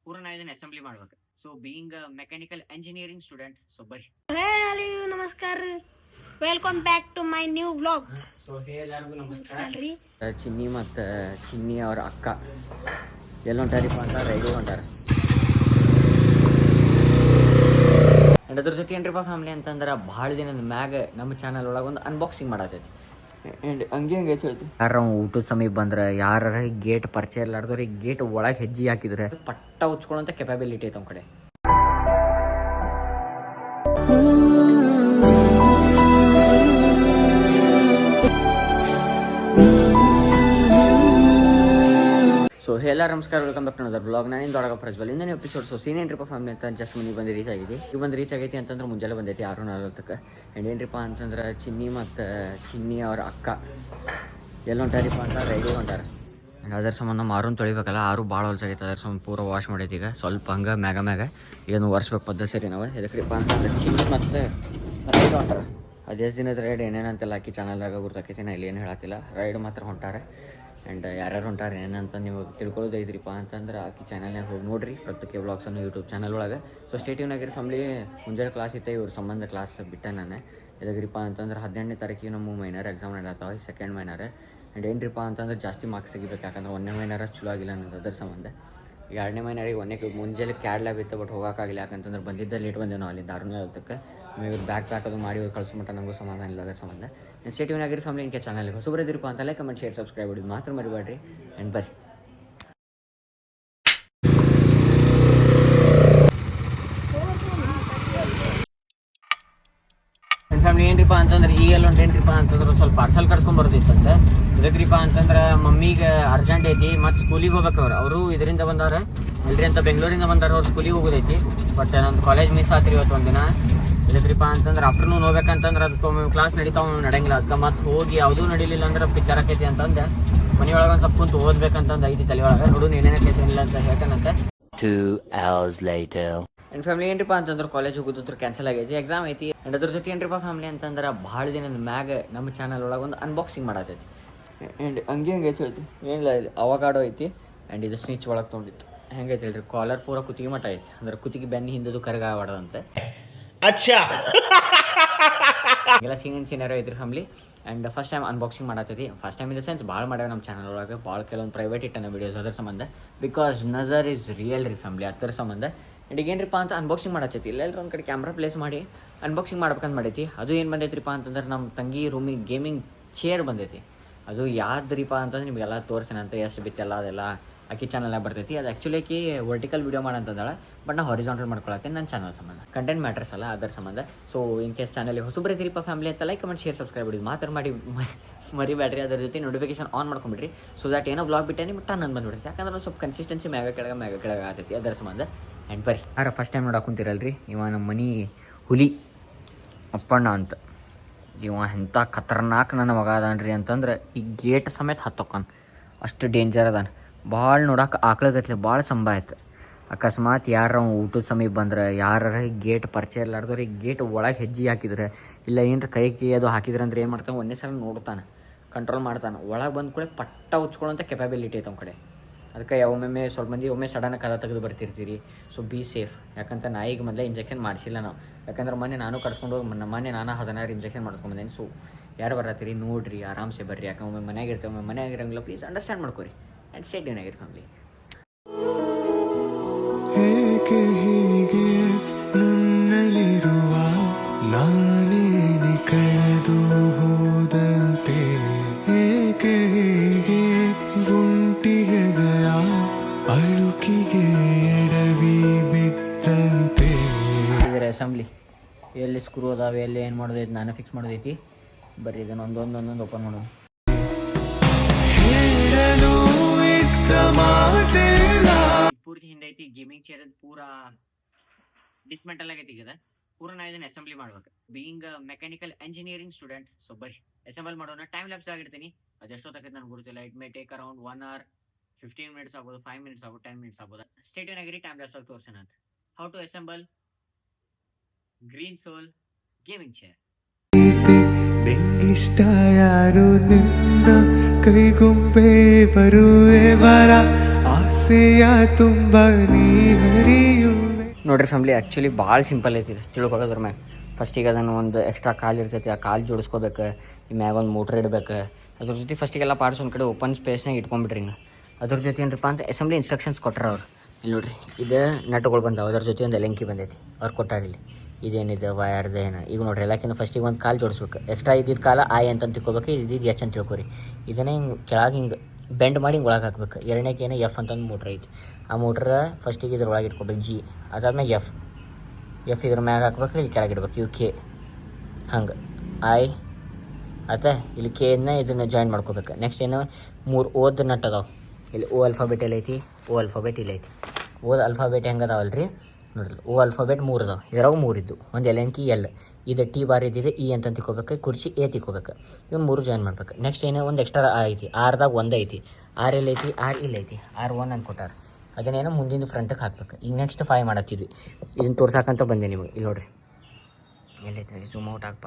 ಪೂರ ನಾ ಇದನ್ನ ಅಸೆಂಬ್ಲಿ ಮಾಡ್ಬೇಕು. So being a mechanical engineering student, so ಬರ್ರಿ. ಹೇ ನಮಸ್ಕಾರ, welcome back to my new vlog. So ಎಲ್ಲರಿಗೂ ನಮಸ್ಕಾರ. ಚಿನ್ನಿ ಮತ್ತು ಚಿನ್ನಿ ಅವ್ರ ಅಕ್ಕ ಎಲ್ಲಿ ಹೊಂಟಾರಿಪ್ಪ ಅಂತ ರೈಡಿಗೆ ಹೊಂಟಾರ. ಆ್ಯಂಡ್ ಅದ್ರ ಜೊತೆ ಏನ್ರಿಪ್ಪ ಫ್ಯಾಮ್ಲಿ ಅಂತಂದ್ರೆ ಭಾಳ ದಿನದ ಮ್ಯಾಗ ನಮ್ಮ ಚಾನಲ್ ಒಳಗೆ ಒಂದು ಅನ್ಬಾಕ್ಸಿಂಗ್ ಮಾಡತ್ತೈತಿ. ಆ್ಯಂಡ್ ಹಂಗೆ ಹೇಳ್ತೀವಿ, ಯಾರ ಊಟದ ಸಮಯ ಬಂದ್ರೆ ಯಾರ ಗೇಟ್ ಪರಿಚಯ ಇರ್ಲಾರ್ದವ್ರಿಗೆ ಗೇಟ್ ಒಳಗೆ ಹೆಜ್ಜೆ ಹಾಕಿದ್ರೆ ಪಟ್ಟ ಉಚ್ಕೊಳ್ಳೋಂಥ ಕೆಪಾಬಿಲಿಟಿ ಐತೆ ನಮ್ಮ ಕಡೆ. ಸೊ ಎಲ್ಲ ನಮಸ್ಕಾರ, welcome back to another blog. ನಾನೇನು ದೊಡ್ಡಗ ಪ್ರಜ್ವಲ್. ಇಂದಿನ ಎಪಿಸೋಡ್ ಸೊ ಸೀನ್ ಏನ್ರಿಪ್ಪ ಫ್ಯಾಮಿಲಿ ಅಂತ ಜಸ್ಟ್ ಮನೆಗೆ ಬಂದು ರೀಚ್ ಆಗಿದೆ. ಈಗ ಬಂದು ರೀಚ್ ಆಗೈತಿ ಅಂತಂದ್ರೆ ಮುಂಜಾನೆ ಬಂದೈತಿ 6:40. ಆ್ಯಂಡ್ ಏನ್ರಿಪ್ಪ ಅಂತಂದ್ರೆ ಚಿನ್ನಿ ಮತ್ತು ಚಿನ್ನಿ ಅವ್ರ ಅಕ್ಕ ಎಲ್ಲಿ ಹೊಂಟಾರಿಪ್ಪ ಅಂತ ರೈಡಿಗೆ ಹೊಂಟಾರ. ಆ್ಯಂಡ್ ಅದರ ಸಂಬಂಧ ಮಾರುನ್ ತೊಳಿಬೇಕಲ್ಲ, ಆರು ಭಾಳ ಹೊಲ್ಸಾಗೈತೆ. ಅದರ ಸಂಬಂಧ ಪೂರ ವಾಶ್ ಮಾಡೈತಿ. ಈಗ ಸ್ವಲ್ಪ ಹಂಗೆ ಮ್ಯಾಗ ಏನು ಒರೆಸ್ಬೇಕು ಪದ್ಧತಿ ಸರಿ ನಾವು. ಎದಕ್ರಿಪ್ಪ ಅಂತಂದ್ರೆ ಚಿನ್ನಿ ಮತ್ತು ರೈಡ್ ಹೊಂಟಾರ. ಅದೇ ದಿನದ ರೈಡ್ ಏನೇನಂತೆಲ್ಲ ಹಾಕಿ ಚಾನಲ್ದಾಗ ಗುರ್ತಾಕೈತಿ, ನಾ ಇಲ್ಲಿ ಏನು ಹೇಳತ್ತಿಲ್ಲ. ರೈಡ್ ಮಾತ್ರ ಹೊಂಟಾರೆ. ಆ್ಯಂಡ್ ಯಾರ್ಯಾರು ಹೊಂಟಾರೆ ಏನಂತ ನೀವು ತಿಳ್ಕೊಳ್ಳೋದೈತ್ರಿಪ್ಪ ಅಂತಂದ್ರೆ ಆಕಿ ಚಾನಲ್ನಾಗ ಹೋಗಿ ನೋಡಿರಿ, ಪ್ರತ್ಯೇಕ ವ್ಲಾಗ್ಸನ್ನು ಯೂಟ್ಯೂಬ್ ಚಾನಲ್ ಒಳಗೆ. ಸೊ ಸ್ಟೇಟ್ಯೂನ್ ಆಗಿರಿ ಫ್ಯಾಮ್ಲಿ. ಮುಂಜಾನೆ ಕ್ಲಾಸ್ ಇತ್ತು, ಇವ್ರ ಸಂಬಂಧ ಕ್ಲಾಸ್ ಬಿಟ್ಟೆ ನಾನು. ಎದಗ್ರಿಪ್ಪ ಅಂತಂದ್ರೆ 18ನೇ ತಾರೀಕಿಗೆ ನಮ್ಮ ಮೈನರ್ ಎಕ್ಸಾಮ್ ನಡೀತಾವೆ, ಸೆಕೆಂಡ್ ಮೈನರ್. ಆ್ಯಂಡ್ ಏನ್ರಿಪ್ಪ ಅಂತಂದ್ರೆ ಜಾಸ್ತಿ ಮಾರ್ಕ್ಸ್ ತೆಗಿಬೇಕು, ಯಾಕಂದ್ರೆ 1ನೇ ಮೈನರ ಚಲೋ ಆಗಿಲ್ಲ ಅನ್ನೋದು ಅದರ ಸಂಬಂಧ. ಈಗ 2ನೇ ಮೈನರಿಗೆ ಮುಂಜಾನೆ ಕ್ಯಾಡ್ಲಾಗ ಇತ್ತು, ಬಟ್ ಹೋಗೋಕ್ಕಾಗಿಲ್ಲ. ಯಾಕಂತಂದ್ರೆ ಬಂದಿದ್ದ ಲೇಟ್ ಬಂದೇನೋ ಅಲ್ಲಿಂದ 6:40. ಇವ್ರು ಬ್ಯಾಕ್ ಅದು ಮಾಡಿ ಇವ್ರು ಕಳಿಸೋ ಮಟ್ಟ ನನಗೂ ಸಮಾಧಾನ ಇಲ್ಲ ಅದರ ಸಂಬಂಧ. ಸ್ಟೇಟ್ಯೂನ್ ಆಗಿರಿ ಫ್ಯಾಮಿಲಿ. ಇಂಕೆ ಚಾನಲ್ಗೆ ಹೊಸಬರಿದ್ರಿಪ್ಪ ಅಂತ ಲೈಕ್, ಕಮೆಂಟ್, ಶೇರ್, ಸಬ್ಸ್ಕ್ರೈಬ್ ಮಾಡೋದು ಮಾತ್ರ ಮರಿಬೇಡ್ರಿ. ಆ್ಯಂಡ್ ಬರ್ರಿ ಫ್ಯಾಮಿಲಿ. ಏನ್ರಿಪ್ಪ ಅಂತಂದ್ರೆ ಈಗೆಲ್ಲ ಹೊಂಟೇನ್ರಿಪ್ಪ ಅಂತಂದ್ರೆ ಸ್ವಲ್ಪ ಪಾರ್ಸಲ್ ಕರ್ಸ್ಕೊಂಡ್ ಬರ್ತಿತ್ತಂತೆ. ಇದಕ್ರಿಪ್ಪ ಅಂತಂದ್ರೆ ಮಮ್ಮಿಗೆ ಅರ್ಜೆಂಟ್ ಐತಿ, ಮತ್ತು ಸ್ಕೂಲಿಗೆ ಹೋಗ್ಬೇಕು. ಅವರು ಇದರಿಂದ ಬಂದವ್ರೆ ಎಲ್ರಿ ಅಂತ ಬೆಂಗಳೂರಿಂದ ಬಂದಾರ. ಅವ್ರು ಸ್ಕೂಲಿಗೆ ಹೋಗೋದೈತಿ, ಬಟ್ ನಂದು ಕಾಲೇಜ್ ಮಿಸ್ ಆತ್ರಿ ಇವತ್ತು ಒಂದಿನ. ಇದಕ್ರಿಪ್ಪ ಅಂತಂದ್ರೆ ಆಫ್ಟರ್ನೂನ್ ಹೋಗ್ಬೇಕಂತಂದ್ರೆ ಅದಕ್ಕೆ ಕ್ಲಾಸ್ ನಡೀತಾವ ನಡಂಗಿಲ್ಲ. ಅದಕ್ಕೆ ಮತ್ತೆ ಹೋಗಿ ಯಾವುದೂ ನಡೀಲಿಲ್ಲ ಅಂದ್ರೆ ಪಿಕ್ಚರ್ ಆಕೈತಿ ಅಂತಂದೆ ಮನೆಯೊಳಗೆ ಒಂದು ಸ್ವಲ್ಪ ಕುಂತು ಓದ್ಬೇಕಂತಂದು ಐತಿ ತಲೆಯೊಳಗೆ. ನೋಡು ಏನೇನೈತಿ ಇಲ್ಲ ಅಂತ ಹೇಳ್ತಾನಂತೆ. 2 hours later. ಆ್ಯಂಡ್ ಫ್ಯಾಮಿಲಿ ಏನ್ರಿಪ್ಪ ಅಂತಂದ್ರೆ ಕಾಲೇಜ್ ಹೋಗೋದ್ರ ಕ್ಯಾನ್ಸಲ್ ಆಗೈತಿ, ಎಕ್ಸಾಮ್ ಐತಿ. ಆ್ಯಂಡ್ ಅದ್ರ ಜೊತೆ ಏನ್ರಿಪ್ಪ ಫ್ಯಾಮಿಲಿ ಅಂತಂದ್ರೆ ಭಾಳ ದಿನದ ಮ್ಯಾಗ ನಮ್ಮ ಚಾನಲ್ ಒಳಗೆ ಒಂದು ಅನ್ಬಾಕ್ಸಿಂಗ್ ಮಾಡತ್ತೈತಿ. ಆ್ಯಂಡ್ ಹಂಗೆ ಐತಿ ಹೇಳ್ತೀವಿ, ಏನಿಲ್ಲ ಇಲ್ಲಿ ಅವಾಗಾಡೋ ಐತಿ. ಆ್ಯಂಡ್ ಇದು ಸ್ನಿಚ್ ಒಳಗೆ ತೊಗೊಂಡಿತ್ತು. ಹೆಂಗೈತಿ ಹೇಳ್ರಿ, ಕಾಲರ್ ಪೂರ ಕುತ್ತಿಗೆ ಮಟ್ಟ ಐತಿ, ಅಂದ್ರೆ ಕುತ್ತಿಗೆ ಬೆನ್ನಿ ಹಿಂದದು ಕರಗಾಡದಂತೆ. ಅಚ್ಚಾ ಎಲ್ಲ ಸೀನಿಯರ್ ಐತ್ರಿ family. And first time unboxing ಮಾಡತ್ತೈತಿ. First time in the sense ಭಾಳ ಮಾಡ್ಯಾವ ನಮ್ಮ ಚಾನಲ್ ಒಳಗೆ. ಭಾಳ ಕೆಲವೊಂದು ಪ್ರೈವೇಟ್ ಇಟ್ಟನ ವೀಡಿಯೋಸ್ ಅದ್ರ ಸಂಬಂಧ, ಬಿಕಾಸ್ ನಜರ್ ಈಸ್ ರಿಯಲ್ ರೀ ಫ್ಯಾಮಿಲಿ ಅದ್ರ ಸಂಬಂಧ. ಆ್ಯಂಡ್ ಈಗ ಏನ್ರಿಪ್ಪ ಅಂತ ಅನ್ಬಾಕ್ಸಿಂಗ್ ಮಾಡತ್ತೈತಿ. ಇಲ್ಲೆಲ್ಲರೂ ಒಂದು ಕಡೆ ಕ್ಯಾಮ್ರಾ ಪ್ಲೇಸ್ ಮಾಡಿ ಅನ್ಬಾಕ್ಸಿಂಗ್ ಮಾಡ್ಬೇಕಂತ ಮಾಡೈತಿ. ಅದು ಏನು ಬಂದೈತ್ರಿಪ್ಪ ಅಂತಂದ್ರೆ ನಮ್ಮ ತಂಗಿ ರೂಮಿಗೆ ಗೇಮಿಂಗ್ ಚೇರ್ ಬಂದೈತಿ. ಅದು ಯಾವ್ದ್ರಿಪ್ಪ ಅಂತಂದ್ರೆ ನಿಮಗೆಲ್ಲ ತೋರಿಸೇನಂತ ಎಷ್ಟು ಬಿತ್ತೆಲ್ಲ ಅದೆಲ್ಲ ಆಕಿ ಚಾನಲ್ನಾಗ ಬರ್ತೈತಿ. ಅದು ಆ್ಯಕ್ಚುಲಿ ಆಕಿ ವರ್ಟಿಕಲ್ ವೀಡಿಯೋ ಮಾಡಂತಂದಾಳೆ, ಬಟ್ ನಾ ಹಾರಿಜಾಂಟಲ್ ಮಾಡ್ಕೊಳತ್ತೀನಿ ನನ್ನ ಚಾನಲ್ ಸಂಬಂಧ. ಕಂಟೆಂಟ್ ಮ್ಯಾಟರ್ಸ್ ಅಲ್ಲ ಅದರ ಸಂಬಂಧ. ಸೊ ಇನ್ ಕೇಸ್ ಚಾನಲ್ಗೆ ಹೊಸಬ್ರೈತಿರಿಪ್ಪ ಫ್ಯಾಮಿಲಿ ಅಂತ ಲೈಕ್, ಕಮೆಂಟ್, ಶೇರ್, ಸಬ್ಸ್ಕ್ರೈಬ್ ಮಾಡೋದು ಮಾತ್ರ ಮರಿಬೇಡ್ರಿ. ಅದ್ರ ಜೊತೆ ನೋಟಿಫಿಕೇಶನ್ ಆನ್ ಮಾಡ್ಕೊಂಬಿಡ್ರಿ. ಸೊ ದ್ಯಾಟ್ ಏನೋ ಬ್ಲಾಗ್ ಬಿಟ್ಟೆ ನಿಮ್ಗೆ ಟನ್ ಬಂದ್ಬಿಡ್ತೈತಿ. ಯಾಕಂದ್ರೆ ಒಂದು ಸ್ವಲ್ಪ ಕನ್ಸಿಸ್ಟೆನ್ಸಿ ಮ್ಯಾಗ ಕೆಳಗೆ ಆಗ್ತೈತಿ ಅದರ ಸಂಬಂಧ. ಆ್ಯಂಡ್ ಬರ್ರಿ ಯಾರ ಫಸ್ಟ್ ಟೈಮ್ ನೋಡಕ್ಕೆ ಕುಂತಿರಲ್ರಿ, ಇವ ನಮ್ಮ ಮನೆ ಹುಲಿ ಅಪ್ಪಣ್ಣ ಅಂತ. ಇವ ಎಂಥ ಖತರ್ನಾಕ್ ನನ್ನ ಮಗ ಅದಾನ್ರಿ ಅಂತಂದ್ರೆ ಈ ಗೇಟ್ ಸಮೇತ ಹತ್ತೊಕ್ಕನ್ ಅಷ್ಟು ಡೇಂಜರ್ ಅದಾನ. ಭಾಳ ನೋಡಕ್ಕೆ ಆಕಳಗತ್ಲೆ ಭಾಳ ಸಂಭಾಯ್ತು. ಅಕಸ್ಮಾತ್ ಯಾರ ಊಟದ ಸಮಯ ಬಂದ್ರೆ ಯಾರ ಗೇಟ್ ಪರಿಚಯ ಇರ್ಲಾರ್ದವ್ರಿಗೆ ಗೇಟ್ ಒಳಗೆ ಹೆಜ್ಜೆ ಹಾಕಿದ್ರೆ ಇಲ್ಲ ಏನರ ಕೈ ಅದು ಹಾಕಿದ್ರೆ ಅಂದ್ರೆ ಏನು ಮಾಡ್ತಾನೆ, ಒಂದೇ ಸಲ ನೋಡ್ತಾನೆ, ಕಂಟ್ರೋಲ್ ಮಾಡ್ತಾನೆ. ಒಳಗೆ ಬಂದ ಕೂಡ ಪಟ್ಟ ಉಚ್ಕೊಳ್ಳೋಂಥ ಕೆಪಾಬಿಲಿಟಿ ಐತೆ ನಮ್ಮ ಕಡೆ. ಅದಕ್ಕೆ ಒಮ್ಮೊಮ್ಮೆ ಸ್ವಲ್ಪ ಮಂದಿ ಒಮ್ಮೆ ಸಡನ್ನಾಗಿ ಕದ ತೆಗೆದು ಬರ್ತಿರ್ತೀರಿ. So be safe. ಯಾಕಂತ ನಾಯಿಗೆ ಮೊದಲೇ ಇಂಜೆಕ್ಷನ್ ಮಾಡಿಸಿಲ್ಲ ನಾವು, ಯಾಕಂದ್ರೆ ಮೊನ್ನೆ ನಾನು ಕರ್ಸ್ಕೊಂಡು ಹೋಗಿ ಮೊನ್ನೆ ನಾನು 16 ಇಂಜೆಕ್ಷನ್ ಮಾಡಿಸ್ಕೊಂಬಂದೇನೆ. ಸೊ ಯಾರು ಬರತ್ತೀರಿ ನೋಡಿರಿ, ಆರಾಮ್ಸೆ ಬರ್ರಿ. ಯಾಕೆ ಒಮ್ಮೆ ಮನೆಯಾಗ ಇರ್ತೇವೆ, ಒಮ್ಮೆ ಮನೆಯಾಗ ಇರಂಗಿಲ್ಲ. ಪ್ಲೀಸ್ ಅಂಡರ್ಸ್ಟ್ಯಾಂಡ್ ಮಾಡ್ಕೊರಿ. ಆ್ಯಂಡ್ ಸ್ಟೇ ಟ್ಯೂನ್ ಆಗಿರಿ ಫ್ಯಾಮಿಲಿ. ಏಕೆ ಹೀಗೆ ನನ್ನಲ್ಲಿರುವ ನಾನೇನೆ ಕಳೆದು ಹೋದಂತೆ, ಏಕೆ ಹೀಗೆ ಒಂಟಿಗೆದೆಯ ಅಳುಕಿಗೆ ಎಡವಿ ಬಿದ್ದಂತೆ. ಇದರ ಅಸೆಂಬ್ಲಿ ಎಲ್ಲಿ ಸ್ಕ್ರೂ ಅದಾವೆ, ಎಲ್ಲಿ ಏನು ಮಾಡೋದೈತಿ ನಾನು ಫಿಕ್ಸ್ ಮಾಡೋದೈತಿ. ಬರ್ರಿ ಇದನ್ನು ಒಂದೊಂದು ಓಪನ್ ಮಾಡೋದು. ಪೂರ್ತಿ ಹಿಂದೆ ಐತಿ ಗೇಮಿಂಗ್ ಚೇರ್ ಪೂರಾ ಡಿಸ್ಮೆಂಟಲ್ ಆಗೈತಿ. ಈಗ ಪೂರ ನಾ ಇದನ್ನ ಅಸೆಂಬ್ಲಿ ಮಾಡ್ಬೇಕು. Being a mechanical engineering student, so ಬರ್ರಿ ಅಸೆಂಬಲ್ ಮಾಡೋಣ. ಟೈಮ್ ಲ್ಯಾಪ್ಸ್ ಆಗಿರ್ತೀನಿ, ಅದೆಷ್ಟೊತ್ತಾಗೈತೆ ನನಗೆ ಗೊತ್ತಿಲ್ಲ. It may take around 1 hour 15 minutes ಆಗ್ಬೋದು, 5 minutes ಆಗ್ಬೋದು, 10 minutes ಆಗ್ಬೋದು. ಸ್ಟೇಟ್ಯೂನ್ ಆಗಿರಿ, ಟೈಮ್ ಲ್ಯಾಪ್ಸ್ ಆಗಿ ತೋರ್ಸೋಣ ಅಂತ. How to assemble Green Soul gaming chair. ನಿಂಗಿಷ್ಟ ಯಾರು ನಿನ್ನ ಕೈಗೊಂಬೆ ಬರುವೆ ವರ ಆಸೆ ಆಸೆಯ ತುಂಬ ನೀ ಹರಿಯುವೆ. ನೋಡ್ರಿ ಫ್ಯಾಮ್ಲಿ, ಆ್ಯಕ್ಚುಲಿ ಭಾಳ ಸಿಂಪಲ್ ಐತಿ ತಿಳ್ಕೊಳ್ಳೋದ್ರ ಮ್ಯಾಗ. ಫಸ್ಟಿಗೆ ಅದನ್ನು ಒಂದು ಎಕ್ಸ್ಟ್ರಾ ಕಾಲು ಇರ್ತೈತಿ, ಆ ಕಾಲು ಜೋಡಿಸ್ಕೋಬೇಕು, ಈ ಮ್ಯಾಗ ಒಂದು ಮೋಟ್ರ್ ಇಡಬೇಕು. ಅದ್ರ ಜೊತೆ ಫಸ್ಟಿಗೆಲ್ಲ ಪಾರ್ಟ್ಸ್ ಒಂದು ಕಡೆ ಓಪನ್ ಸ್ಪೇಸ್ನಾಗ ಇಟ್ಕೊಂಡ್ಬಿಟ್ರಿ ಹಿಂಗೆ. ಅದ್ರ ಜೊತೆ ಏನಪ್ಪ ಅಂತ ಅಸೆಂಬ್ಲಿ ಇನ್ಸ್ಟ್ರಕ್ಷನ್ಸ್ ಕೊಟ್ಟರೆ ಅವ್ರು. ಇಲ್ಲಿ ನೋಡ್ರಿ, ಇದು ನಟ್ಗಳು ಬಂದಾವೆ, ಅದ್ರ ಜೊತೆ ಒಂದು ಎಲೆಂಕಿ ಬಂದೈತಿ ಅವ್ರು ಕೊಟ್ಟಾರಿಲ್ಲಿ. ಇದೇನಿದೆ ವಯರ್ದು ಏನು ಈಗ ನೋಡ್ರಿ, ಎಲ್ಲಕ್ಕಿಂತ ಫಸ್ಟಿಗೆ ಒಂದು ಕಾಲು ಜೋಡಿಸ್ಬೇಕು. ಎಕ್ಸ್ಟ್ರಾ ಇದ್ದಿದ್ದು ಕಾಲ ಆಯ್ ಅಂತ ತಿಳ್ಕೊಬೇಕು, ಇದ್ದಿದ್ದು ಎಚ್ ಅಂತ ತಿಳ್ಕೊರಿ. ಇದನ್ನೇ ಹಿಂಗೆ ಕೆಳಗೆ ಹಿಂಗೆ ಬೆಂಡ್ ಮಾಡಿ ಹಿಂಗೆ ಒಳಗೆ ಹಾಕ್ಬೇಕು. ಎರಡನೇಕೇನು ಎಫ್ ಅಂತಂದು ಮೋಟ್ರ್ ಐತಿ, ಆ ಮೋಟ್ರ್ ಫಸ್ಟಿಗೆ ಇದ್ರೊಳಗೆ ಇಟ್ಕೊಬೇಕು ಜಿ, ಅದಾದ್ಮೇಲೆ ಎಫ್ ಇದ್ರ ಮ್ಯಾಗ ಹಾಕ್ಬೇಕು, ಇಲ್ಲಿ ಕೆಳಗೆ ಇಡ್ಬೇಕು ಯು ಕೆ. ಹಂಗೆ ಐ ಆತ ಇಲ್ಲಿ ಕೆ ಇದನ್ನು ಜಾಯಿನ್ ಮಾಡ್ಕೋಬೇಕು. ನೆಕ್ಸ್ಟ್ ಏನು 3 ಓದ್ ನಟ್ ಅದಾವೆ. ಇಲ್ಲಿ ಓ ಅಲ್ಫಾಬೆಟ್ ಎಲ್ಲೈತಿ, ಓ ಅಲ್ಫಾಬೆಟ್ ಇಲ್ಲೈತಿ. ಓದ್ ಅಲ್ಫಾಬೆಟ್ ಹೆಂಗೆ ಅದಾವಲ್ಲ ರೀ ನೋಡ್ರಿ, ಓ ಅಲ್ಫಾಬೆಟ್ 3 ಅದಾವೆ, ಇದ್ರಾಗ 3 ಇದ್ದು. ಒಂದು ಎಲೆಂಕಿ ಎಲ್, ಇದು ಟಿ ಬಾರ್ ಇದ್ದಿದೆ ಇ ಅಂತ ತಿಳ್ಕೊಬೇಕು, ಕುರ್ಚಿ ಎ ತಿಳ್ಕೊಬೇಕು. ಇವ್ನು 3 ಜಾಯಿನ್ ಮಾಡ್ಬೇಕು. ನೆಕ್ಸ್ಟ್ ಏನೋ ಒಂದು ಎಕ್ಸ್ಟ್ರಾ ಐತಿ, ಆರ್ದಾಗ 1 ಐತಿ, ಆರ್ ಎಲ್ಲೈತಿ, ಆರ್ ಇಲ್ಲೈತಿ, R1 ಅಂತ ಕೊಟ್ಟಾರ. ಅದನ್ನೇನೋ ಮುಂದಿಂದ ಫ್ರಂಟಿಗೆ ಹಾಕ್ಬೇಕು. ಈಗ ನೆಕ್ಸ್ಟ್ 5 ಮಾಡತ್ತಿದ್ವಿ, ಇದನ್ನು ತೋರ್ಸಾಕಂತ ಬಂದೆ ನಿಮಗೆ. ಇಲ್ಲಿ ನೋಡ್ರಿ, ಎಲ್ಲೈತಿ ಝೂಮ್ ಔಟ್ ಹಾಕಪ್ಪ.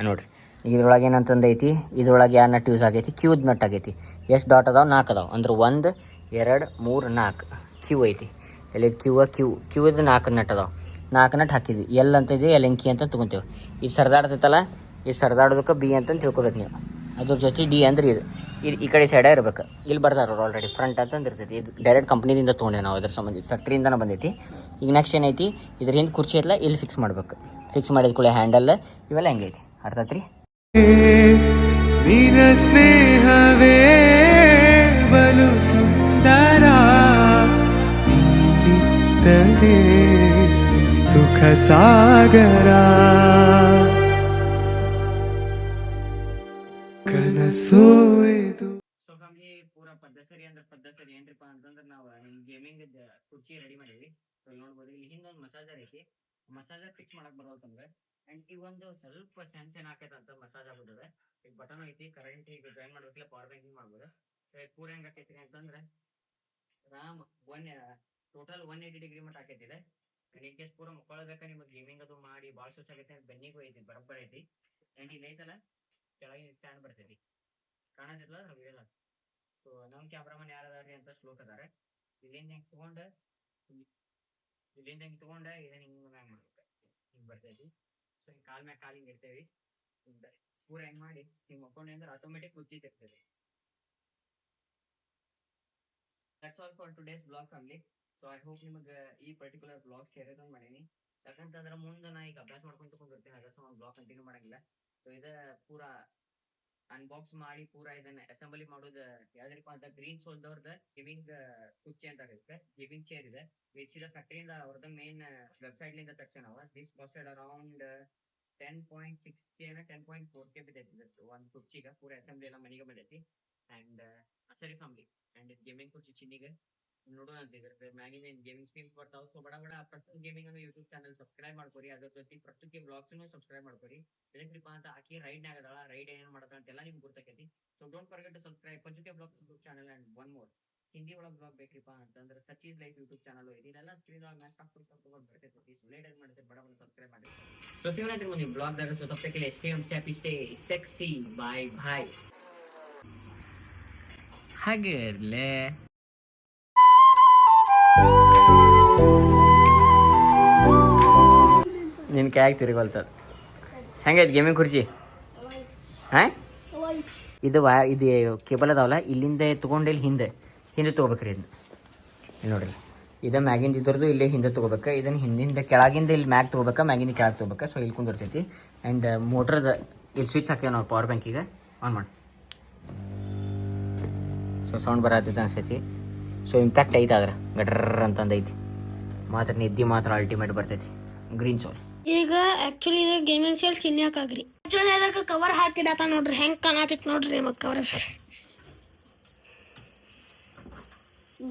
ನೋಡಿರಿ, ಇದ್ರೊಳಗೆ ಏನಂತಂದು ಐತಿ, ಇದ್ರೊಳಗೆ ಯಾವ ನಟ್ ಯೂಸ್ ಆಗೈತಿ, ಕ್ಯೂದ್ ನಟ್ ಆಗೈತಿ. ಎಷ್ಟು ಡಾಟ್ ಅದಾವೆ, 4 ಅದಾವೆ. ಅಂದ್ರೆ 1 2 3 4 ಕ್ಯೂ ಐತಿ. ಎಲ್ಲಿದು ಕ್ಯೂದು 4 ನಟ್ ಅದಾವೆ. 4 ನಟ್ ಹಾಕಿದ್ವಿ. ಎಲ್ ಅಂತ ಇದೆ, ಎಲೆಂಕಿ ಅಂತ ತೊಗೊತೇವೆ. ಇದು ಸರಿದಾಡ್ತೈತಲ್ಲ, ಇದು ಸರಿದಾಡೋದಕ್ಕೆ ಬಿ ಅಂತ ತಿಳ್ಕೊಬೇಕು ನೀವು. ಅದ್ರ ಜೊತೆ ಡಿ ಅಂದ್ರೆ ಇದು ಈ ಕಡೆ ಸೈಡೇ ಇರ್ಬೇಕು. ಇಲ್ಲಿ ಬರ್ದಾರ ಆಲ್ರೆಡಿ ಫ್ರಂಟ್ ಅಂತಂದು ಇರ್ತೈತಿ. ಇದು ಡೈರೆಕ್ಟ್ ಕಂಪ್ನಿದಿಂದ ತೊಗೊಂಡೆ ನಾವು, ಅದ್ರ ಸಂಬಂಧ ಫ್ಯಾಕ್ಟ್ರಿಯಿಂದನೇ ಬಂದೈತಿ. ಈಗ ನೆಕ್ಸ್ಟ್ ಏನೈತಿ, ಇದ್ರ ಹಿಂದೆ ಕುರ್ಚಿ ಐತಲ್ಲ, ಇಲ್ಲಿ ಫಿಕ್ಸ್ ಮಾಡ್ಬೇಕು. ಫಿಕ್ಸ್ ಮಾಡಿದ ಕೂಡ ಹ್ಯಾಂಡಲ್ ಇವೆಲ್ಲ ಹೆಂಗೈತಿ ಅರ್ಥಾತ್ರಿ. ನಿನ ಸ್ನೇಹವೇ ಬಲು ಸುಂದರ, ನೀನಿದ್ದರೆ ಸುಖ ಸಾಗರ, ಕನಸು ಇದು. ಸೊ ಫ್ಯಾಮಿಲಿ, ಪೂರಾ ಪದ್ಧಸರಿ ಏನ್ರಿಪ್ಪ ಅಂತಂದ್ರೆ ನಾವು ಗೇಮಿಂಗ್ ಕುರ್ಚಿ ರೆಡಿ ಮಾಡೀವಿ. ಸೊ ನೋಡ್ಬೋದು, ಇಲ್ಲಿ ಹಿಂದೊಂದು ಮಸಾಜರ್ ಐತಿ. ಮಸಾಜರ್ ಫಿಕ್ಸ್ ಮಾಡಕ್ ಬರೋತಂದ್ರೆ ಅಂಡ್ ಈ ಒಂದು ಸ್ವಲ್ಪ ಸ್ಯಾನ್ಸೇನ್ ಹಾಕೈತೆ ಅಂತ ಮಸಾಜ್ ಆಗ್ಬಿಟ್ಟದೆ. ಈಗ ಬಟನ್ ಐತಿ, ಕರೆಂಟ್ ಈಗ ಜಾಯಿನ್ ಮಾಡ್ಬೇಕಿಲ್ಲ, ಪವರ್ ಬ್ಯಾಂಕಿಂಗ್ ಮಾಡ್ಬೋದು. ಪೂರ ಹೆಂಗ್ ಹಾಕೈತಿ ಅಂತಂದ್ರೆ ರಾಮ್ ಟೋಟಲ್ 180 ಡಿಗ್ರಿ ಮಟ್ಟ ಹಾಕೈತಿದೆ. ಅಂಡ್ ಇನ್ ಕೇಸ್ ಪೂರ ಮುಕ್ಕೊಳ್ಳಬೇಕ ನಿಮಗೆ ಗೇಮಿಂಗ್ ಅದು ಮಾಡಿ ಭಾಳ ಸುಸ್ ಆಗೈತೆ, ಬೆನ್ನಿಗೂ ಐತಿ ಬರಬ್ಬರ್ ಐತಿ. ಅಂಡ್ ಇಲ್ಲಿ ಐತಲ್ಲ ಕೆಳಗಿನ ಸ್ಟ್ಯಾಂಡ್ ಬರ್ತೈತಿ, ಕಾಣತಿಲ್ಲ ವಿಡಿಯೋದ. ಸೊ ನಮ್ಮ ಕ್ಯಾಮ್ರಾಮನ್ ಯಾರದಾರ್ರಿ ಅಂತ ಸ್ಲೋಕ್ ಅದಾರೆ. ಇಲ್ಲಿಂದ ಹಿಂಗೆ ತಗೊಂಡು ಇದನ್ನ ಹಿಂಗೆ ಮ್ಯಾಗ ಮಾಡ್ಬೇಕು, ಹಿಂಗೆ ಬರ್ತೈತಿ. ಸೊ ಹಿಂಗೆ ಕಾಲ್ ಮ್ಯಾಗ ಕಾಲ್ ಹಿಂಗೆ ಇಡ್ತೇವಿ, ಪೂರ ಹೆಂಗ್ ಮಾಡಿ ಹಿಂಗೆ ಮಕ್ಕೊಂಡೆ ಅಂದ್ರೆ ಆಟೋಮೆಟಿಕ್ ಕುರ್ಚಿ ತಿರ್ತೈತಿ. That's all for today's blog family. So I hope ನಿಮಗೆ ಈ ಪರ್ಟಿಕ್ಯುಲರ್ ಬ್ಲಾಗ್ ಶೇರ್ ಅಂತ ಮಾಡೀನಿ. ಯಾಕಂತಂದ್ರೆ ಮುಂದೆ ನಾ ಈಗ ಅಭ್ಯಾಸ ಮಾಡ್ಕೊಂತ ಕುಂದಿರ್ತೀನಿ, ಅದ್ರ ಸಂಬಂಧ ಬ್ಲಾಗ್ ಕಂಟಿನ್ಯೂ ಮಾಡಂಗಿಲ್ಲ. ಸೊ ಇದು ಪೂರಾ ಅನ್ಬಾಕ್ಸ್ ಮಾಡಿ ಪೂರಾ ಇದನ್ನ ಅಸೆಂಬ್ಲಿ ಮಾಡೋದು ಯಾವ್ದ್ರಪ್ಪ ಅಂತ ಗ್ರೀನ್ ಸೋಲ್ದವ್ರದ ಗಿವಿಂಗ್ ಕುರ್ಚಿ ಅಂತ ಇರುತ್ತೆ, ಗಿವಿಂಗ್ ಚೇರ್ ಇದೆ. ವಿಚಿಲ ಫ್ಯಾಕ್ಟ್ರಿಯಿಂದ ಅವ್ರದ್ದು ಮೇನ್ ವೆಬ್ಸೈಟ್ ಲಿಂದ ತಕ್ಷಣ this costed around 10.6K 10.4K ಬಿದ್ದೈತಿ ಒಂದು ಕುರ್ಚಿಗೆ. ಪೂರ ಅಸೆಂಬ್ಲಿ ಎಲ್ಲ ಮನೆಗೆ ಬಂದೈತಿ. ಅಂಡ್ ಸರಿ ಫ್ಯಾಮಿಲಿ, ಅಂಡ್ ಗೇಮಿಂಗ್ ಕುರ್ಚಿ ಚಿನ್ನಿಗೆ ನೋಡೋಣ ಅಂತ ಇದ್ರೆ ಮ್ಯಾಗಿನ ಗೇಮಿಂಗ್ ಸ್ಕ್ರೀನ್ಸ್ ಬರ್ತಾವೆ. ಸೊ ಬಡ ಪ್ರಸ್ತುತ ಗೇಮಿಂಗ್ ಅನ್ನೋ ಯೂಟ್ಯೂಬ್ ಚಾನಲ್ ಸಬ್ಸ್ಕ್ರೈಬ್ ಮಾಡ್ಕೊರಿ. ಅದ್ರ ಜೊತೆ ಪ್ರಸ್ತುತ ಬ್ಲಾಗ್ಸ್ನು ಸಬ್ಸ್ಕ್ರೈಬ್ ಮಾಡ್ಕೊರಿ. ಎದಕ್ರಿಪ್ಪ ಅಂತ ಆಕಿ ರೈಡ್ನಾಗ ಅದಾಳ, ರೈಡ್ ಏನ್ ಮಾಡತ್ತ ಅಂತೆಲ್ಲ ನಿಮ್ಗೆ ಗೊತ್ತಾಕೈತಿ. So don't forget to subscribe ಪಂಚುಕೆ blog YouTube channel. And one more, ಹಿಂದಿ ಒಳಗೆ ಬ್ಲಾಗ್ ಬೇಕ್ರಿಪ್ಪ ಅಂತಂದ್ರೆ such is life YouTube channel ಇದನ್ನೆಲ್ಲ ಸ್ಕ್ರೀನ್ ಒಳಗೆ ಮ್ಯಾಕ್ ಹಾಕ್ಕೊಂಡು ಬರ್ತೈತಿ. ಸೊ ಲೇಟ್ ಮಾಡಿದ್ರೆ ಬಡ ಸಬ್ಸ್ಕ್ರೈಬ್ ಮಾಡಿ. ಸೊ ಸಿಗೋಣ ಮುಂದೆ ಬ್ಲಾಗ್ದಾಗ. ಸೊ ತಪ್ಪಕ್ಕೆ stay happy, stay sexy, bye bye. ಹಾಗೆ ಇರ್ಲೇ ನಿನ್ನ ಕೈಯಾಗಿ ತಿರುಗಲ್ತದ. ಹೆಂಗೈತೆ ಗೇಮಿಂಗ್ ಕುರ್ಚಿ? ಹಾಂ, ಇದು ಕೇಬಲ್ ಅದಾವಲ್ಲ, ಇಲ್ಲಿಂದ ತೊಗೊಂಡು ಇಲ್ಲಿ ಹಿಂದೆ ತೊಗೋಬೇಕ್ರಿ. ಇದನ್ನ ನೋಡ್ರಿ, ಇದು ಮ್ಯಾಗಿಂದ ಇದ್ರದ್ದು ಇಲ್ಲೇ ಹಿಂದೆ ತೊಗೋಬೇಕು. ಇದನ್ನು ಹಿಂದಿಂದ ಕೆಳಗಿಂದ ಇಲ್ಲಿ ಮ್ಯಾಗ್ ತೊಗೋಬೇಕು, ಮ್ಯಾಗಿಂದ ಕೆಳಗೆ ತೊಗೋಬೇಕು. ಸೊ ಇಲ್ಲಿ ಕುಂದಿರ್ತೈತಿ. ಆ್ಯಂಡ್ ಮೋಟ್ರದ ಇಲ್ಲಿ ಸ್ವಿಚ್ ಹಾಕ್ತೇವೆ ನಾವು ಪವರ್ ಬ್ಯಾಂಕಿಗೆ. ಆನ್ ಮಾಡಿ. ಸೊ ಸೌಂಡ್ ಬರತ್ತೈತೆ ಅನ್ಸೈತಿ. ಸೊ ಇಂಪ್ಯಾಕ್ಟ್ ಐತೆ, ಆದ್ರೆ ಗಡ್ರ ಅಂತಂದೈತಿ. ಮಾತ್ರ ನಿದ್ದೆ ಮಾತ್ರ ಅಲ್ಟಿಮೇಟ್ ಬರ್ತೈತಿ. Green Soul. ಈಗ ಆಕ್ಚುಲಿ ಇದು ಗೇಮಿಂಗ್ ಸೆಲ್ ಚಿನ್ಯಾಕಾಗ್ರಿ. ಆಕ್ಚುಲಿ ಅದಕ್ಕೆ ಕವರ್ ಹಾಕಿಡತ್ತ ನೋಡ್ರಿ, ಹೆಂಗ್ ಕಾಣತೈತಿ ನೋಡ್ರಿ ನಿಮಗೆ ಕವರ್.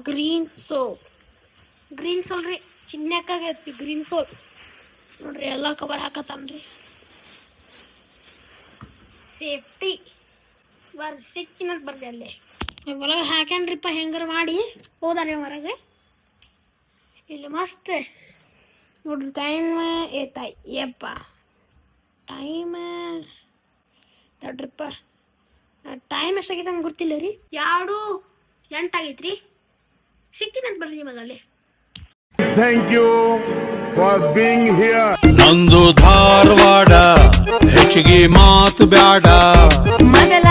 ಗ್ರೀನ್ ಸೋಲ್ ರೀ, ಚಿನ್ಯಾಕಾಗೈತಿ ಗ್ರೀನ್ ಸೋಲ್ ನೋಡ್ರಿ. ಎಲ್ಲ ಕವರ್ ಹಾಕತ್ತಾನ್ರಿ. ಸೇಫ್ಟಿ ಸಿಕ್ಕಿನಂತ ಬರ್ದೆ ಅಲ್ಲೇ ಒಳಗೆ ಹಾಕ್ಯಾನ್ರಿಪ್ಪ. ಹೆಂಗಾರ ಮಾಡಿ ಹೋದಾರೆ ಹೊರಗೆ. ಇಲ್ಲಿ ಮಸ್ತ್ ನೋಡ್ರಿ ಟೈಮ್ ಏತಾಯಿ ಯಪ್ಪ, ಟೈಮ್ ತಡ್ರಿಪ್ಪ, ಟೈಮ್ ಎಷ್ಟಾಗೈತೆ ಹಂಗೆ ಗೊತ್ತಿಲ್ಲ ರೀ. 2:08 ಆಗೈತ್ರಿ. ಸಿಗ್ತೀನಿ ಅಂತ ಬರ್ರಿ ನಿಮಗೆ ಅಲ್ಲಿ. Thank you for being here. ನಂದು ಧಾರವಾಡ ಹೆಚ್ಚಿಗೆ ಮಾತು ಬ್ಯಾಡ ಮೊದಲ